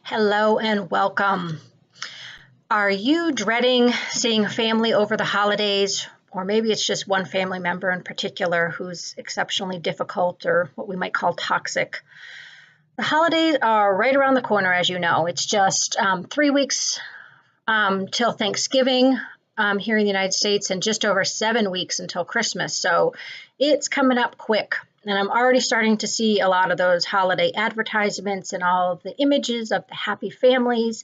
Hello and welcome. Are you dreading seeing family over the holidays? Or maybe it's just one family member in particular who's exceptionally difficult or what we might call toxic. The holidays are right around the corner, as you know. It's just 3 weeks till Thanksgiving here in the United States and just over 7 weeks until Christmas. So it's coming up quick. And I'm already starting to see a lot of those holiday advertisements and all of the images of the happy families.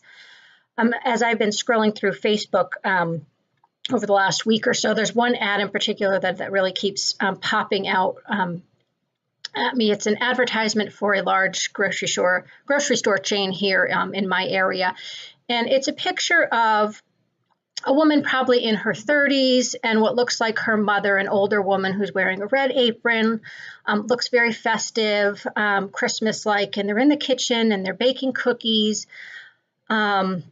As I've been scrolling through Facebook over the last week or so, there's one ad in particular that really keeps popping out at me. It's an advertisement for a large grocery store chain here in my area. And it's a picture of a woman probably in her 30s and what looks like her mother, an older woman who's wearing a red apron, looks very festive, Christmas-like, and they're in the kitchen and they're baking cookies. And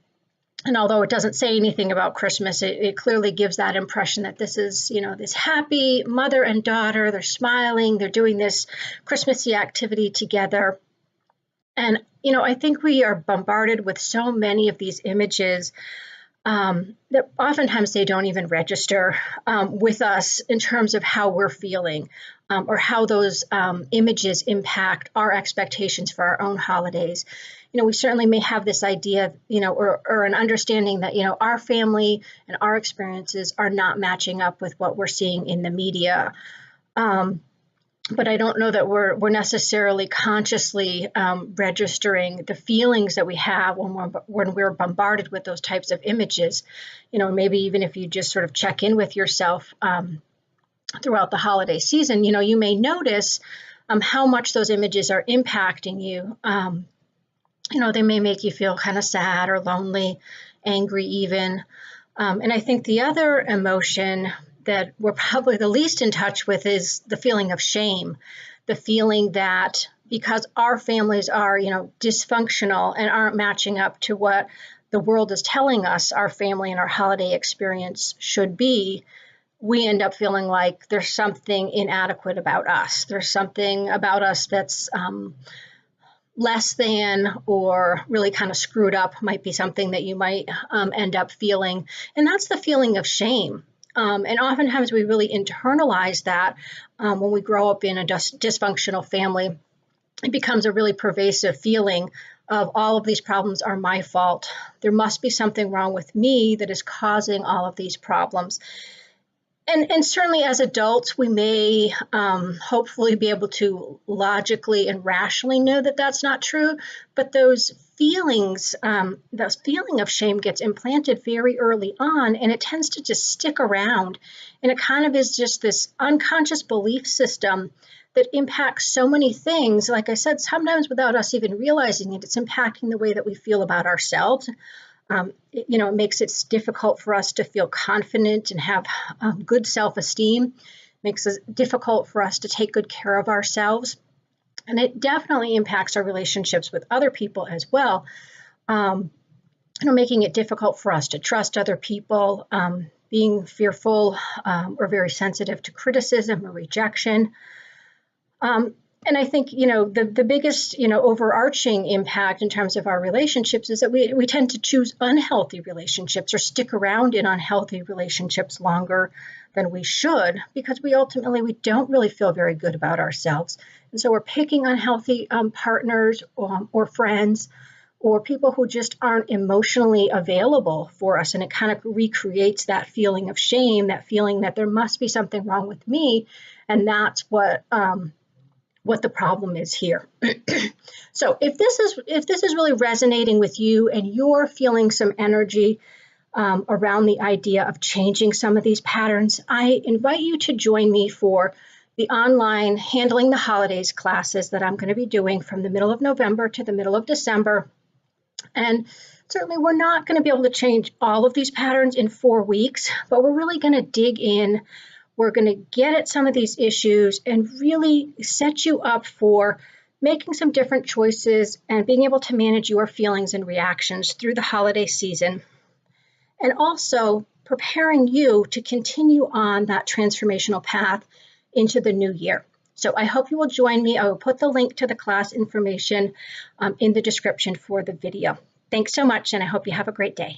although it doesn't say anything about Christmas, it clearly gives that impression that this is, this happy mother and daughter. They're smiling, they're doing this Christmassy activity together. And, I think we are bombarded with so many of these images that oftentimes they don't even register with us in terms of how we're feeling or how those images impact our expectations for our own holidays. We certainly may have this idea, or an understanding that, our family and our experiences are not matching up with what we're seeing in the media. But I don't know that we're necessarily consciously registering the feelings that we have when we're bombarded with those types of images. Maybe even if you just sort of check in with yourself throughout the holiday season, you may notice how much those images are impacting you. They may make you feel kind of sad or lonely, angry even. And I think the other emotion that we're probably the least in touch with is the feeling of shame, the feeling that because our families are, dysfunctional and aren't matching up to what the world is telling us our family and our holiday experience should be, we end up feeling like there's something inadequate about us. There's something about us that's less than or really kind of screwed up, might be something that you might end up feeling. And that's the feeling of shame. And oftentimes we really internalize that when we grow up in a dysfunctional family. It becomes a really pervasive feeling of all of these problems are my fault. There must be something wrong with me that is causing all of these problems. And certainly as adults, we may hopefully be able to logically and rationally know that that's not true, but those feelings, that feeling of shame gets implanted very early on, and it tends to just stick around. And it kind of is just this unconscious belief system that impacts so many things. Like I said, sometimes without us even realizing it, it's impacting the way that we feel about ourselves. It makes it difficult for us to feel confident and have good self-esteem. Makes it difficult for us to take good care of ourselves. And it definitely impacts our relationships with other people as well. Making it difficult for us to trust other people, being fearful or very sensitive to criticism or rejection. And I think, the biggest, overarching impact in terms of our relationships is that we tend to choose unhealthy relationships or stick around in unhealthy relationships longer than we should because we don't really feel very good about ourselves. And so we're picking unhealthy partners or friends or people who just aren't emotionally available for us. And it kind of recreates that feeling of shame, that feeling that there must be something wrong with me. And that's what the problem is here. So if this is really resonating with you and you're feeling some energy around the idea of changing some of these patterns, I invite you to join me for the online Handling the Holidays classes that I'm going to be doing from the middle of November to the middle of December. And certainly we're not going to be able to change all of these patterns in 4 weeks, but we're really going to dig in. We're going to get at some of these issues and really set you up for making some different choices and being able to manage your feelings and reactions through the holiday season. And also preparing you to continue on that transformational path into the new year. So I hope you will join me. I will put the link to the class information in the description for the video. Thanks so much, and I hope you have a great day.